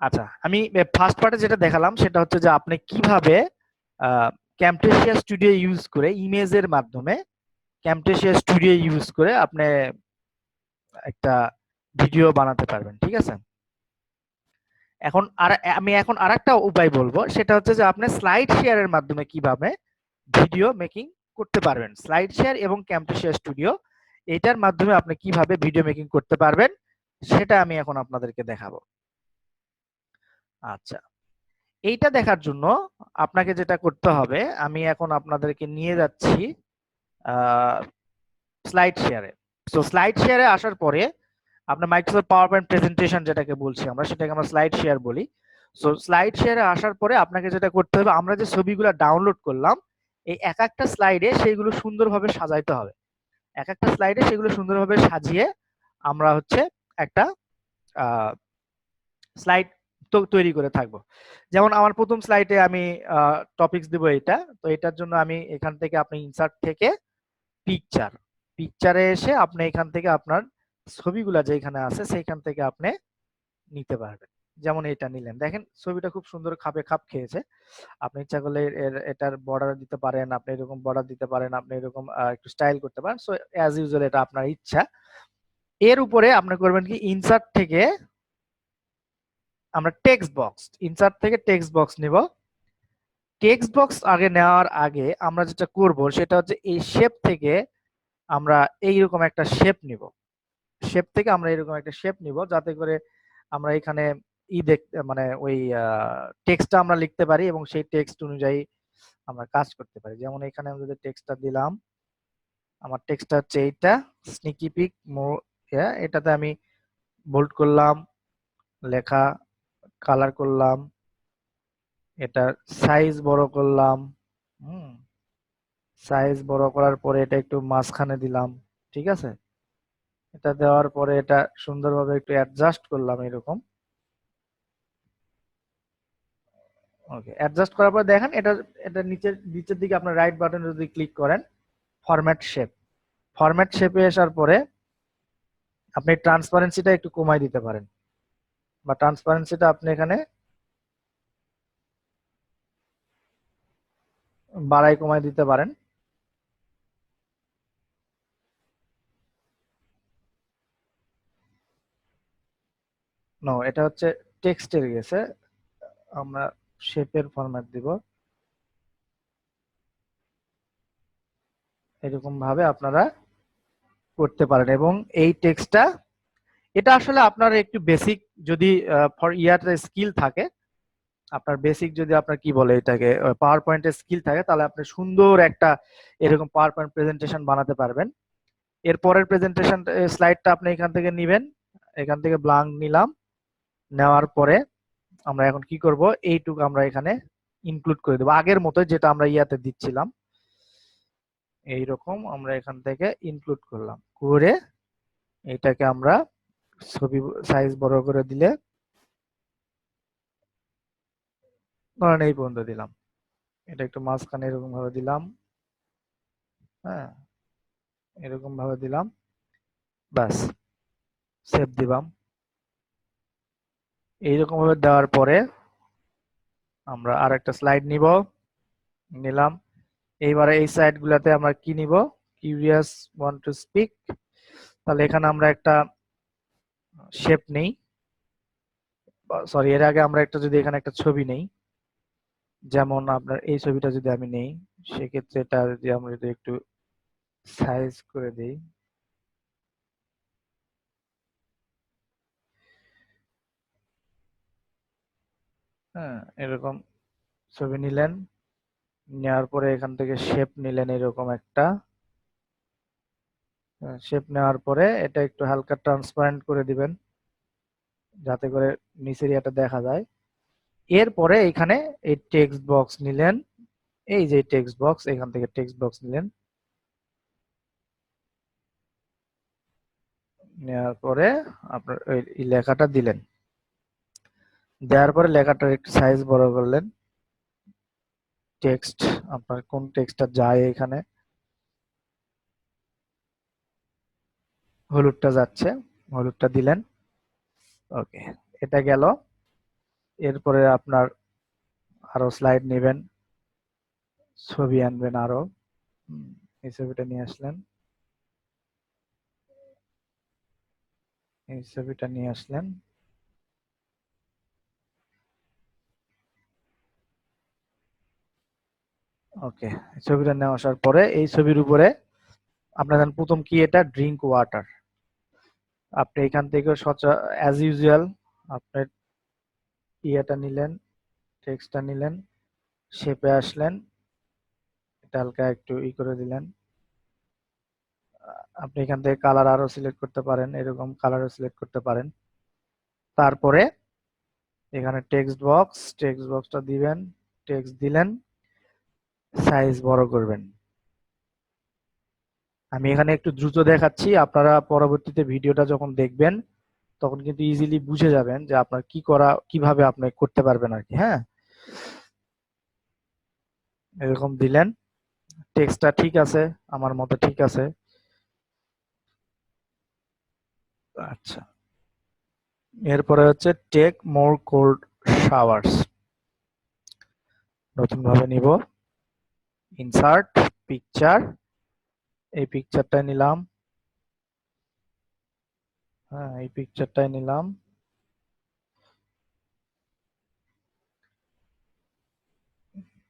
আচ্ছা, আমি ফার্স্ট পার্টে যেটা দেখালাম সেটা হচ্ছে যে আপনি কিভাবে ক্যামটেসিয়া স্টুডিও ইউজ করে ইমেজের মাধ্যমে ক্যামটেসিয়া স্টুডিও ইউজ করে আপনি একটা ভিডিও বানাতে পারবেন, ঠিক আছে? এখন আরেকটা উপায় বলবো, সেটা হচ্ছে যে আপনি স্লাইড শেয়ারের মাধ্যমে কিভাবে ভিডিও মেকিং করতে পারবেন। স্লাইড শেয়ার এবং ক্যামটেসিয়া স্টুডিও এটার মাধ্যমে আপনি কিভাবে ভিডিও মেকিং করতে পারবেন সেটা আমি এখন আপনাদেরকে দেখাবো। আচ্ছা, এইটা দেখার জন্য আপনাকে যেটা করতে হবে, আমি এখন আপনাদেরকে নিয়ে যাচ্ছি স্লাইড শেয়ারে। সো স্লাইড শেয়ারে আসার পরে আপনার মাইক্রোসফট পাওয়ার পয়েন্ট প্রেজেন্টেশন যেটাকে বলছি আমরা, সেটাকে আমরা স্লাইড শেয়ার বলি। সো স্লাইড শেয়ারে আসার পরে আপনাকে যেটা করতে হবে, আমরা যে ছবিগুলো ডাউনলোড করলাম এই এক একটা স্লাইডে সেইগুলো সুন্দরভাবে সাজাইতে হবে। এক একটা স্লাইডে সেগুলো সুন্দরভাবে সাজিয়ে আমরা হচ্ছে একটা স্লাইড তৈরি করে থাকবো। যেমন আমার প্রথম স্লাইডে আমি টপিকস দিব এটা, তো এটার জন্য আমি এখান থেকে আপনি ইনসার্ট থেকে পিকচারে এসে আপনি এখান থেকে আপনার ছবিগুলা যেখানে আছে সেইখান থেকে আপনি নিতে পারবেন। যেমন এটা নিলেন, দেখেন ছবিটা খুব সুন্দর খাপ খেয়েছে। আপনি ইচ্ছা করলে এটার বর্ডার দিতে পারেন, আপনি এরকম বর্ডার দিতে পারেন, আপনি এরকম একটু স্টাইল করতে পারেন। সো অ্যাজ ইউজুয়াল এটা আপনার ইচ্ছা। এর উপরে আপনি করবেন কি, ইনসার্ট থেকে আমরা টেক্সট বক্স, ইনসার্ট থেকে টেক্সট বক্স নিব। টেক্সট বক্স আগে নেওয়ার আগে আমরা যেটা করব সেটা হচ্ছে এই শেপ থেকে আমরা এইরকম একটা শেপ নিব। শেপ থেকে আমরা এরকম একটা শেপ নিব যাতে করে আমরা এখানে দেখতে মানে ওই টেক্সটটা আমরা লিখতে পারি এবং সেই টেক্সট অনুযায়ী আমরা কাজ করতে পারি। যেমন এখানে আমি যদি টেক্সটটা দিলাম, আমার টেক্সটটা হচ্ছে এইটা, স্নিকি পিক এটাতে আমি বোল্ড করলাম, লেখা কালার করলাম, এটা সাইজ বড় করলাম। সাইজ বড় করার পরে এটা একটু মাঝখানে দিলাম, ঠিক আছে? এটা দেওয়ার পরে এটা সুন্দরভাবে একটু অ্যাডজাস্ট করলাম এরকম। ওকে, অ্যাডজাস্ট করার পর দেখেন এটা এটা নিচের দিকে আপনার রাইট বাটন যদি ক্লিক করেন, ফরম্যাট শেপে আসার পরে আপনি ট্রান্সপারেন্সিটা একটু কমাই দিতে পারেন, বা ট্রান্সপারেন্সিটা আপনি এখানে বাড়াই কমাই দিতে পারেন। নো, এটা হচ্ছে টেক্সটের গেছে, আমরা শেপের ফরম্যাট দিব। এরকম ভাবে আপনারা করতে পারেন এবং এই টেক্সটটা, এটা আসলে আপনার একটু বেসিক যদি ফর ইয়ার স্কিল থাকে, আপনার বেসিক যদি আপনার কি বলে এটাকে পাওয়ার পয়েন্টের স্কিল থাকে, তাহলে আপনি সুন্দর একটা এরকম পাওয়ার পয়েন্ট প্রেজেন্টেশন বানাতে পারবেন। এরপরের প্রেজেন্টেশন স্লাইডটা আপনি এখান থেকে নিবেন, এখান থেকে ব্ল্যাঙ্ক নিলাম। নেওয়ার পরে আমরা এখন কি করব, এইটুকু আমরা এখানে ইনক্লুড করে দেবো আগের মতো যেটা আমরা ইয়াতে দিচ্ছিলাম। এইরকম আমরা এখান থেকে ইনক্লুড করলাম, করে এটাকে আমরা ছবি সাইজ বড় করে দিলে ধরেন এই পর্যন্ত দিলাম। এটা একটু মাঝখানে এরকম ভাবে দিলাম, হ্যাঁ এরকম ভাবে দিলাম, ব্যাস সেভ দিলাম। এইরকম ভাবে দেওয়ার পরে আমরা আর একটা স্লাইড নিলাম। এইবারে এই সাইড গুলাতে আমরা কি নিব, কিউরিয়াস ওয়ান্ট টু স্পিক, তাহলে এখানে আমরা একটা শেপ নেই, সরি এর আগে আমরা একটা যদি এখানে একটা ছবি নেই, যেমন আপনার এই ছবিটা যদি আমি নেই, সেক্ষেত্রে এটা যদি আমরা যদি একটু সাইজ করে দিই, হ্যাঁ এরকম ছবি নিলেন, নেওয়ার পরে এখান থেকে শেপ নিলেন এরকম একটা শেপ। নেওয়ার পরে এটা একটু হালকা ট্রান্সপারেন্ট করে দিবেন যাতে করে নিচের ইয়াটা দেখা যায়। এরপরে এখানে এই টেক্সট বক্স নিলেন, এই যে টেক্সট বক্স, এখান থেকে টেক্সট বক্স নিলেন, নেওয়ার পরে আপনার এই লেখাটা দিলেন। দেওয়ার পরে লেখাটার একটু সাইজ বড় করলেন। টেক্সট আপনার কোন টেক্সটটা যায়, এখানে হলুদটা যাচ্ছে, হলুদটা দিলেন। ওকে, এটা গেল। এরপরে আপনার আরো স্লাইড নেবেন, ছবি আনবেন আরো। এই ছবিটা নিয়ে আসলেন, এই ছবিটা নিয়ে আসলেন। ওকে, ছবিটা নিয়ে আসার পরে এই ছবির উপরে আপনার প্রথম কি, এটা ড্রিঙ্ক ওয়াটার। আপনি এখান থেকে অ্যাজ ইউজুয়াল আপনার ইয়েটা নিলেন, টেক্সটটা নিলেন, শেপে আসলেন, এটা হালকা একটু করে দিলেন। আপনি এখান থেকে কালার আরো সিলেক্ট করতে পারেন, এরকম কালারও সিলেক্ট করতে পারেন। তারপরে এখানে টেক্সট বক্সটা দিবেন, টেক্সট দিলেন, সাইজ বড় করবেন। আমি এখানে একটু দ্রুত দেখাচ্ছি, আপনারা পরবর্তীতে ভিডিওটা যখন দেখবেন তখন কিন্তু ইজিলি বুঝে যাবেন যে আপনার কি করা, কিভাবে আপনি করতে পারবেন আর কি। হ্যাঁ, এরকম দিলেন, টেক্সটটা ঠিক আছে, আমার মতে ঠিক আছে। আচ্ছা, এরপরে হচ্ছে টেক মোর কোল্ড শাওয়ার্স, নতুন ভাবে নিব। ইনসার্ট পিকচার, এই পিকচারটা নিলাম। হ্যাঁ, এই পিকচারটাই নিলাম।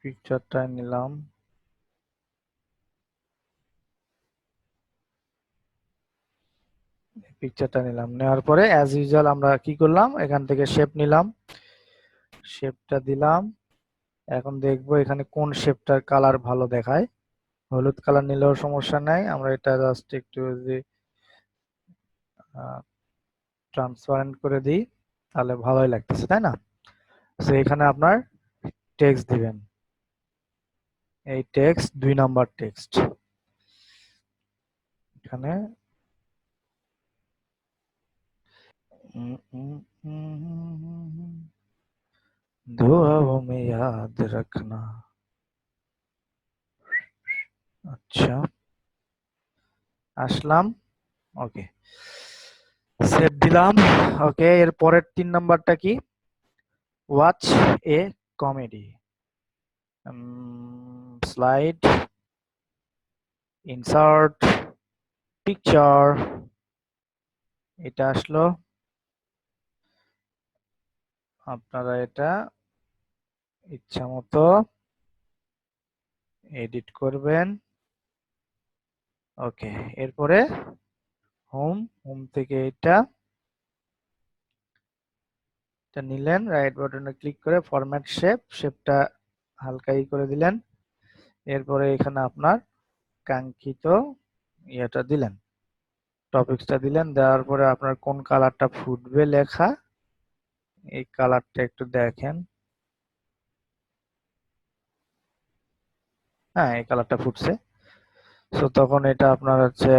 পিকচারটাই নিলাম। পিকচারটা নিলাম, নেওয়ার পরে অ্যাজ ইউজুয়াল আমরা কি করলাম, এখান থেকে শেপ নিলাম, শেপটা দিলাম। এখন দেখবো এখানে কোন শেপটার কালার ভালো দেখায়। হলুদ কালার নিলেও সমস্যা নাই, আমরা এটা জাস্ট একটু যদি ট্রান্সপারেন্ট করে দিই তাহলে ভালোই লাগতেছে, তাই না? তো এখানে আপনার টেক্সট দিবেন, এই টেক্সট 2 নাম্বার টেক্সট এখানে। উম, উম, উম, दुआओं में याद रखना। আচ্ছা, আসলাম। ওকে, সেভ দিলাম। ওকে, এর পরের 3 নাম্বারটা কি, ওয়াচ এ কমেডি। স্লাইড, ইনসার্ট পিকচার, এটা আসলো। আপনারা এটা ইচ্ছা মতো এডিট করবেন। ওকে, এরপরে হোম, হোম থেকে এটা নিলেন, রাইট বাটনে ক্লিক করে ফরম্যাট শেপ, শেপটা হালকা করে দিলেন। এরপরে এখানে আপনার কাঙ্ক্ষিত ইয়েটা দিলেন, টপিকসটা দিলেন। দেওয়ার পরে আপনার কোন কালারটা ফুটবে লেখা, এই কালারটা একটু দেখেন। হ্যাঁ, এই কালারটা ফুটছে। সো তখন এটা আপনার হচ্ছে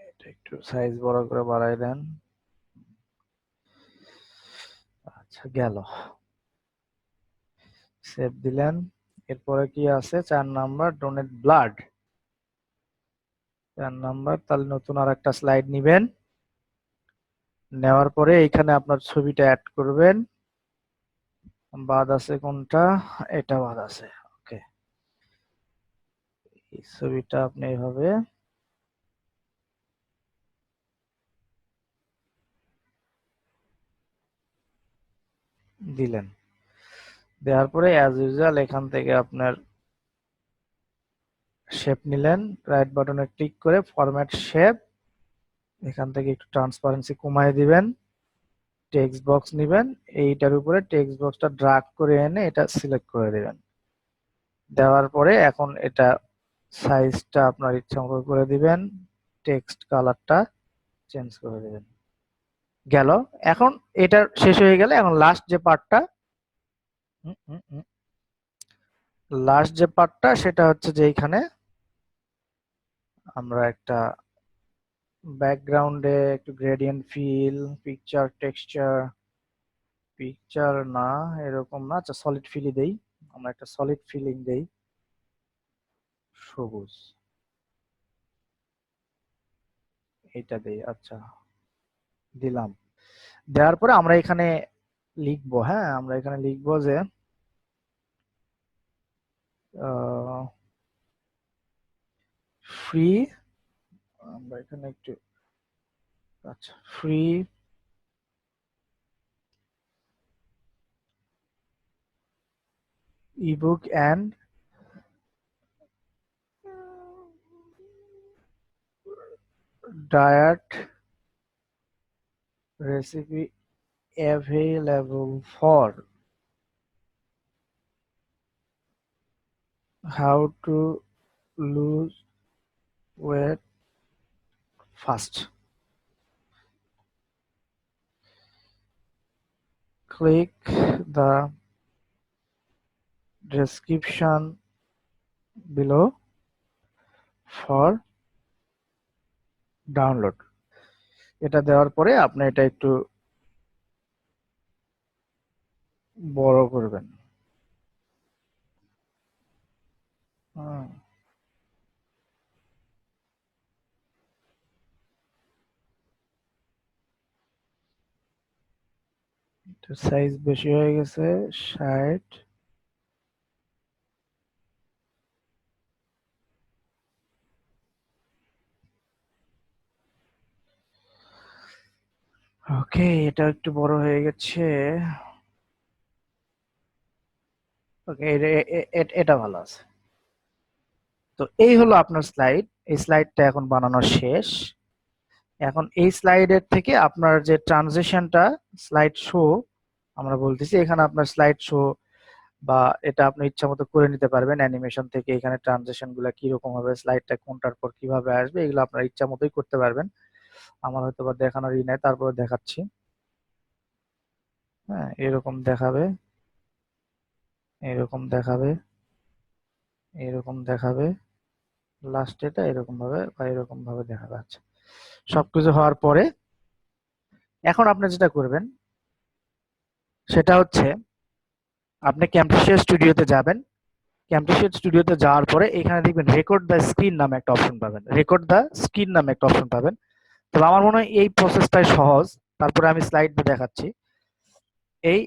এটা একটু সাইজ বড় করে বাড়াই দেন। আচ্ছা, গেল, সেভ দিলেন। এরপরে কি আছে, 4 নাম্বার ডোনেট ব্লাড। 4 নাম্বার, তাহলে নতুন আর একটা স্লাইড নিবেন, নেওয়ার পরে এখানে আপনার ছবিটা অ্যাড করবেন। বাদ আছে কোনটা, এটা বাদ আছে। ওকে, এই ছবিটা আপনি এইভাবে দিলেন। দেওয়ার পরে অ্যাজ ইউজুয়াল এখান থেকে আপনার শেপ নিলেন, রাইট বাটনে ক্লিক করে ফরম্যাট শেপ, এখান থেকে একটু ট্রান্সপারেন্সি কমায় দিবেন। টেক্সট বক্স নিবেন, এইটার উপরে টেক্সট বক্সটা ড্রাগ করে এনে এটা সিলেক্ট করে দিবেন। দেওয়ার পরে এখন এটা সাইজটা আপনার ইচ্ছা মতো করে দিবেন, টেক্সট কালারটা চেঞ্জ করে দিবেন। গেল। এখন এটা শেষ হয়ে গেলে এখন লাস্ট যে পার্টটা সেটা হচ্ছে যে এইখানে আমরা একটা ব্যাকগ্রাউন্ডে একটু gradient fill, picture texture, picture না এরকম না, আচ্ছা সলিড ফিলই দেই, আমরা একটা সলিড ফিলিং দেই, সবুজ, এটা দেই। আচ্ছা, দিলাম। দেওয়ার পরে আমরা এখানে লিখবো, হ্যাঁ আমরা এখানে লিখবো যে ফ্রি, আমরা এখানে একটু, আচ্ছা free ebook and diet recipe available for how to lose weight fast. Click the description below for download. এটা দেওয়ার পরে আপনি এটা একটু বড় করবেন। সাইজ বেশি হয়ে গেছে 60। ওকে, এটা একটু বড় হয়ে গেছে। ওকে, এটা ভালো আছে। তো এই হলো আপনার স্লাইড। এই স্লাইডটা এখন বানানো শেষ। এখন এই স্লাইডের থেকে আপনার যে ট্রানজিশনটা স্লাইড শো আমরা বলতেছি, এখানে আপনার স্লাইড শো বা এটা আপনি ইচ্ছা মতো করে নিতে পারবেন অ্যানিমেশন থেকে। এখানে ট্রানজিশন গুলা কিরকম হবে, স্লাইডটা কোনটার পর কিভাবে আসবে, এগুলো আপনার ইচ্ছা মতোই করতে পারবেন। আমার হয়তো বা দেখানোর ই নাই, তারপরে দেখাচ্ছি। হ্যাঁ, এরকম দেখাবে, এরকম দেখাবে, এরকম দেখাবে, লাস্ট এটা এরকম ভাবে বা এরকম ভাবে দেখা যাচ্ছে। সবকিছু হওয়ার পরে এখন আপনি যেটা করবেন সেটা হচ্ছে আপনি ক্যামটেশিয়া স্টুডিওতে যাবেন। ক্যামটেশিয়া স্টুডিওতে যাওয়ার পরে এখানে দেখবেন রেকর্ড দ্য স্ক্রিন নামে একটা অপশন পাবেন। রেকর্ড দ্য স্ক্রিন নামে একটা অপশন পাবেন। তবে আমার মনে হয় এই প্রসেসটাই সহজ। তারপরে আমি স্লাইড দেখাচ্ছি। এই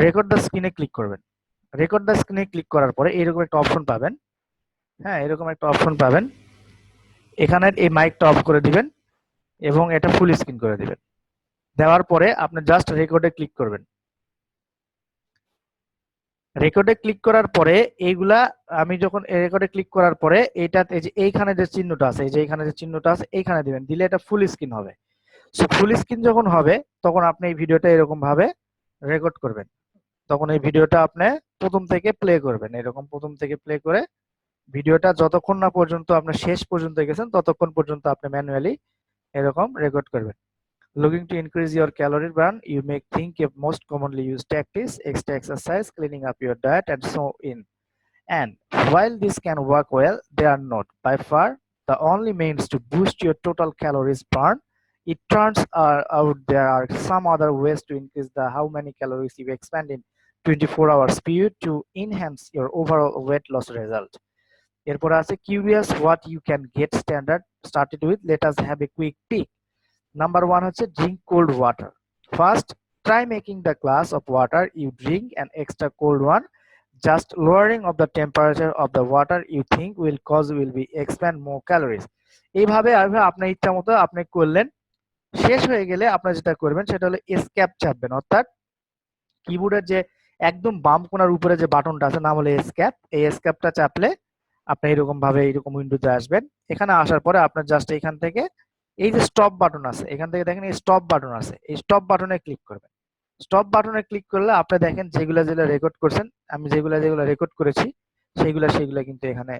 রেকর্ড দ্য স্ক্রিনে ক্লিক করবেন। রেকর্ড দ্য স্ক্রিনে ক্লিক করার পরে এরকম একটা অপশন পাবেন। হ্যাঁ, এরকম একটা অপশন পাবেন। এখানের এই মাইকটা অফ করে দিবেন এবং এটা ফুল স্ক্রিন করে দিবেন। দেওয়ার পরে আপনি জাস্ট রেকর্ডে ক্লিক করবেন। রেকর্ডে ক্লিক করার পরে এইগুলা আমি যখন রেকর্ডে ক্লিক করার পরে এইটা এই যে এইখানে যে চিহ্নটা আছে, এই যে এইখানে যে চিহ্নটা আছে এইখানে দিবেন। দিলে এটা ফুল স্ক্রিন হবে। সো ফুল স্ক্রিন যখন হবে তখন আপনি এই ভিডিওটা এরকম ভাবে রেকর্ড করবেন। তখন এই ভিডিওটা আপনি প্রথম থেকে প্লে করবেন। এরকম প্রথম থেকে প্লে করে ভিডিওটা যতক্ষণ না পর্যন্ত আপনি শেষ পর্যন্ত গেছেন ততক্ষণ পর্যন্ত আপনি ম্যানুয়ালি এরকম রেকর্ড করবেন। Looking to increase your calorie burn, you may think of most commonly used tactics, extra exercise, cleaning up your diet, and so in. And while this can work well, they are not by far the only means to boost your total calories burn. It turns out there are some other ways to increase the how many calories you expend in 24 hours period to enhance your overall weight loss result. এরপর আছে curious what you can get started with. Let us have a quick peek. Number one হচ্ছে drink cold water. First, try making the glass of water you drink an extra cold one. Just lowering of the temperature of the water you think will be expend more calories. এইভাবে আপনার ইচ্ছা মতো আপনি করলেন। শেষ হয়ে গেলে আপনি যেটা করবেন সেটা হলো এসকেপ চাপবেন, অর্থাৎ কিবোর্ডের যে একদম বাম কোণার উপরে যে বাটনটা আছে নাম হলো এসকেপ। এই এসকেপটা চাপলে আপনি এরকম ভাবে এরকম উইন্ডোতে আসবেন। এখানে আসার পরে আপনার জাস্ট এখান থেকে এই যে স্টপ বাটন আছে, এখান থেকে দেখেন এই স্টপ বাটন আছে, এই স্টপ বাটনে ক্লিক করবেন। স্টপ বাটনে ক্লিক করলে আপনি দেখেন যেগুলা যেগুলা রেকর্ড করছেন, আমি যেগুলা যেগুলা রেকর্ড করেছি সেগুলা কিন্তু এখানে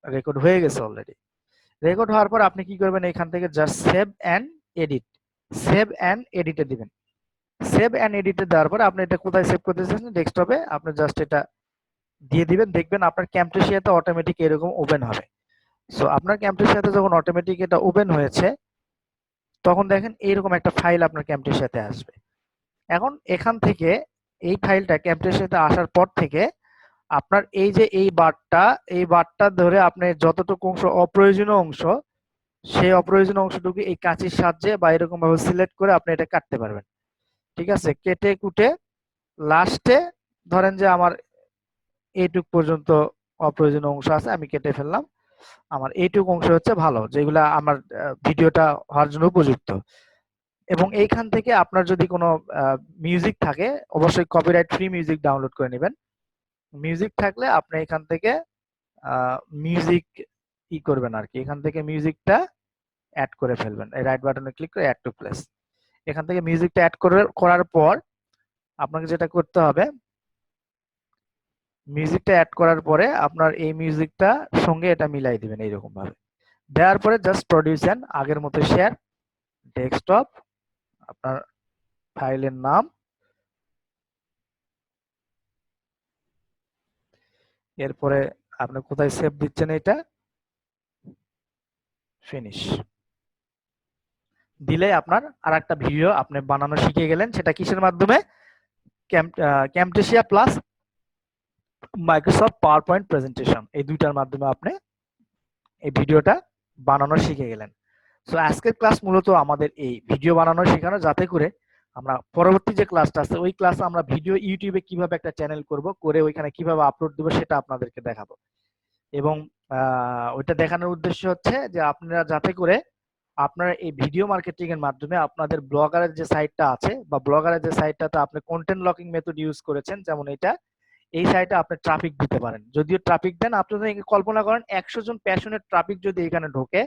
রেকর্ড হয়ে গেছে অলরেডি। রেকর্ড হওয়ার পর আপনি কি করবেন, এখান থেকে just save and edit, save and এডিটে দিবেন। সেভ অ্যান্ড এডিটে দেওয়ার পর আপনি এটা কোথায় সেভ করতে চাচ্ছেন, ডেস্কটপে আপনি জাস্ট এটা দিয়ে দিবেন। দেখবেন আপনার ক্যামটেশিয়াতে অটোমেটিক এরকম ওপেন হবে। সো আপনার ক্যামটেশিয়াতে যখন অটোমেটিক এটা ওপেন হয়েছে তখন দেখেন এইরকম একটা ফাইল আপনার ক্যামটেশিয়াতে আসবে। এখন এখান থেকে এই ফাইলটা ক্যামটেশিয়াতে আসার পর থেকে আপনার এই যে এই বারটা ধরে আপনি যতটুকু অংশ অপ্রয়োজনীয় অংশ, সেই অপ্রয়োজনীয় অংশটুকু এই কাঁচির সাহায্যে বা এরকম ভাবে সিলেক্ট করে আপনি এটা কাটতে পারবেন। ঠিক আছে, কেটে কুটে লাস্টে ধরেন যে আমার এইটুক পর্যন্ত অপ্রয়োজনীয় অংশ আছে, আমি কেটে ফেললাম। আমার এইটুক অংশ হচ্ছে ভালো, যেগুলা আমার ভিডিওটা হওয়ার জন্য উপযুক্ত। এবং এইখান থেকে আপনার যদি কোনো মিউজিক থাকে, অবশ্যই কপিরাইট ফ্রি মিউজিক ডাউনলোড করে নেবেন। মিউজিক থাকলে আপনি এখান থেকে মিউজিক করবেন আর কি, এখান থেকে মিউজিকটা অ্যাড করে ফেলবেন। এই রাইট বাটনে ক্লিক করে অ্যাড টু প্লেস, এখান থেকে মিউজিকটা অ্যাড করার পর আপনাকে যেটা করতে হবে, মিউজিকটা অ্যাড করার পরে আপনার এই মিউজিকটা সঙ্গে এটা মিলাই দিবেন এইরকম ভাবে। দেওয়ার পরে জাস্ট প্রডিউস আগের মতো শেয়ার, ডেস্কটপ, আপনার ফাইলের নাম, এরপরে আপনি কোথায় সেভ দিচ্ছেন এটা ফিনিশ দিলে আপনার আর একটা ভিডিও আপনি বানানো শিখে গেলেন। সেটা কিসের মাধ্যমে? Camtasia plus Microsoft power point presentation, এই দুইটার মাধ্যমে আপনি এই ভিডিওটা বানানো শিখে গেলেন। সো আজকের ক্লাস মূলত আমাদের এই ভিডিও বানানো শেখানো, যাতে করে আমরা পরবর্তী যে ক্লাসটা আছে ওই ক্লাসে আমরা ভিডিও ইউটিউবে কিভাবে একটা চ্যানেল করব, করে ওইখানে কিভাবে আপলোড দেবো সেটা আপনাদেরকে দেখাবো। এবং ওইটা দেখানোর উদ্দেশ্য হচ্ছে যে আপনারা যাতে করে আপনারা এই ভিডিও মার্কেটিং এর মাধ্যমে আপনাদের ব্লগারের যে সাইটটা আছে বা ব্লগারের যে সাইটটাতে আপনি কন্টেন্ট লকিং মেথড ইউজ করেছেন, যেমন এটা, এই সাইটে আপনি ট্রাফিক দিতে পারেন। যদিও ট্রাফিক দেন, আপনি যদি কল্পনা করেন 100 জন প্যাশনেট ট্রাফিক যদি এখানে ঢোকে,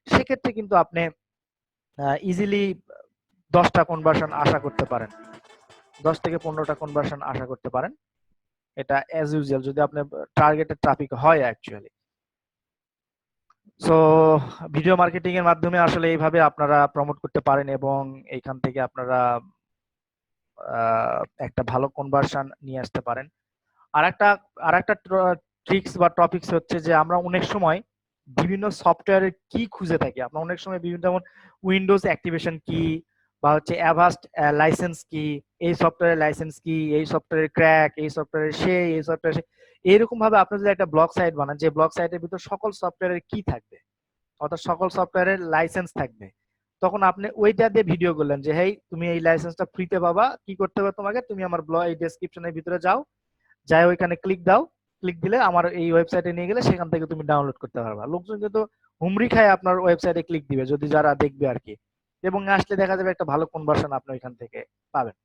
সেক্ষেত্রে কিন্তু আপনি ইজিলি 10টা কনভার্সন আশা করতে পারেন, 10 থেকে 15টা কনভার্সন আশা করতে পারেন। এটা অ্যাজ ইউজুয়াল যদি আপনার টার্গেটেড ট্রাফিক হয় অ্যাকচুয়ালি। সো ভিডিও মার্কেটিং এর মাধ্যমে আসলে এইভাবে আপনারা প্রমোট করতে পারেন এবং এইখান থেকে আপনারা একটা ভালো কনভার্সন নিয়ে আসতে পারেন। আরেকটা ট্রিক্স বা টপিকস হচ্ছে যে আমরা অনেক সময় বিভিন্ন সফটওয়্যারের কি খুঁজে থাকি। আমরা অনেক সময় বিভিন্ন, যেমন উইন্ডোজ অ্যাক্টিভেশন কি, বা হচ্ছে অ্যাভাস্ট লাইসেন্স কি, এই সফটওয়্যারের লাইসেন্স কি, এই সফটওয়্যারের ক্র্যাক, এই সফটওয়্যারের এই সফটওয়্যার এইরকম ভাবে আপনি যদি একটা ব্লগ সাইট বানান, যে ব্লগ সাইটের ভিতর সকল সফটওয়্যারের কি থাকবে, অর্থাৎ সকল সফটওয়্যারের লাইসেন্স থাকবে, তখন আপনি ওইটা দিয়ে ভিডিও করলেন যে হেই তুমি এই লাইসেন্সটা ফ্রিতে পাবা, কি করতে হবে তোমাকে, তুমি আমার ব্লগ এই ডেসক্রিপশনের ভিতরে যাও, যাই ওইখানে ক্লিক দাও, ক্লিক দিলে আমার এই ওয়েবসাইটে নিয়ে গেলে সেখান থেকে তুমি ডাউনলোড করতে পারবা। লোকজন কিন্তু হুমড়ি খায় আপনার ওয়েবসাইটে ক্লিক দিবে, যদি যারা দেখবে আর কি, এবং আসলে দেখা যাবে একটা ভালো কনভার্সন আপনি ওইখান থেকে পাবেন।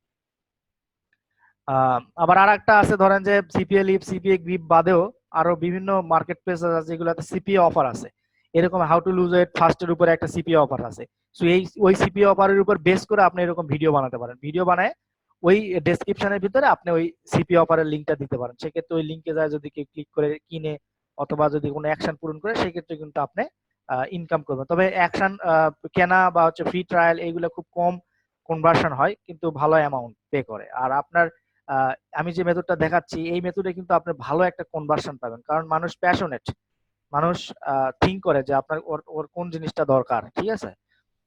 আবার আর একটা আছে, ধরেন যে সিপিএ লিপ, সিপিএ গ্রিপ বাদেও আরো বিভিন্ন মার্কেট প্লেস আছে যেগুলোতে সিপিএ অফার আছে। এরকম হাউ টু লুজ ওয়েট ফাস্টের উপরে একটা সিপিএ অফার আছে। সো ওই সিপিএ অফারের উপর বেস করে আপনি এরকম ভিডিও বানাতে পারেন। ভিডিও বানায় ওই ডেসক্রিপশনের ভিতরে আপনি ওই সিপিএ অফারের লিঙ্কটা দিতে পারেন। সেক্ষেত্রে ওই লিঙ্কে যায় যদি কেউ ক্লিক করে কিনে অথবা যদি কোনো অ্যাকশন পূরণ করে, সেক্ষেত্রে কিন্তু আপনি ইনকাম করবেন। তবে অ্যাকশন কেনা বা হচ্ছে ফ্রি ট্রায়াল এইগুলো খুব কম কনভার্সন হয়, কিন্তু ভালো অ্যামাউন্ট পে করে। আর আপনার আমি যে মেথডটা দেখাচ্ছি এই মেথডে কিন্তু আপনি ভালো একটা কনভার্সন পাবেন, কারণ মানুষ প্যাশনেট, মানুষ থিঙ্ক করে যে আপনার ওর ওর কোন জিনিসটা দরকার, ঠিক আছে।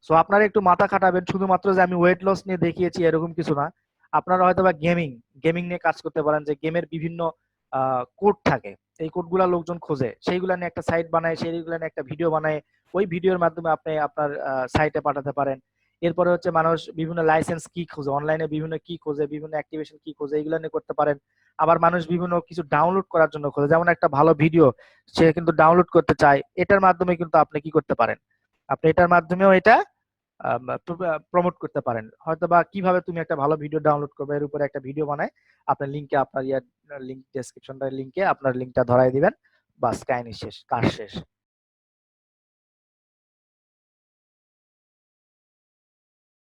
সো আপনারা একটু মাথা খাটাবেন, শুধুমাত্র যে আমি ওয়েট লস নিয়ে দেখিয়েছি এরকম কিছু না। আপনারা হয়তো বা গেমিং নিয়ে কাজ করতে পারেন, যে গেমের বিভিন্ন কোড থাকে, এই কোডগুলা লোকজন খোঁজে, সেইগুলা নিয়ে একটা সাইট বানায়, সেইগুলা নিয়ে একটা ভিডিও বানায়, ওই ভিডিওর মাধ্যমে আপনি আপনার সাইটে পাঠাতে পারেন। এরপরে হচ্ছে মানুষ বিভিন্ন লাইসেন্স কি খোঁজে, অনলাইনে বিভিন্ন কি খোঁজে, বিভিন্ন অ্যাক্টিভেশন কি খোঁজে, এগুলো নিয়ে করতে পারেন। আবার মানুষ বিভিন্ন কিছু ডাউনলোড করার জন্য খোঁজে, যেমন একটা ভালো ভিডিও সে কিন্তু ডাউনলোড করতে চায়, এটার মাধ্যমে কিন্তু আপনি কি করতে পারেন, আপনি এটার মাধ্যমেও এটা প্রমোট করতে পারেন। হয়তোবা কিভাবে তুমি একটা ভালো ভিডিও ডাউনলোড করবে এর উপরে একটা ভিডিও বানায় আপনার লিংকে, আপনার লিংক ডেসক্রিপশনটার লিংকে আপনার লিংকটা ধরাই দিবেন, বাস কাহিনী শেষ, কাজ শেষ।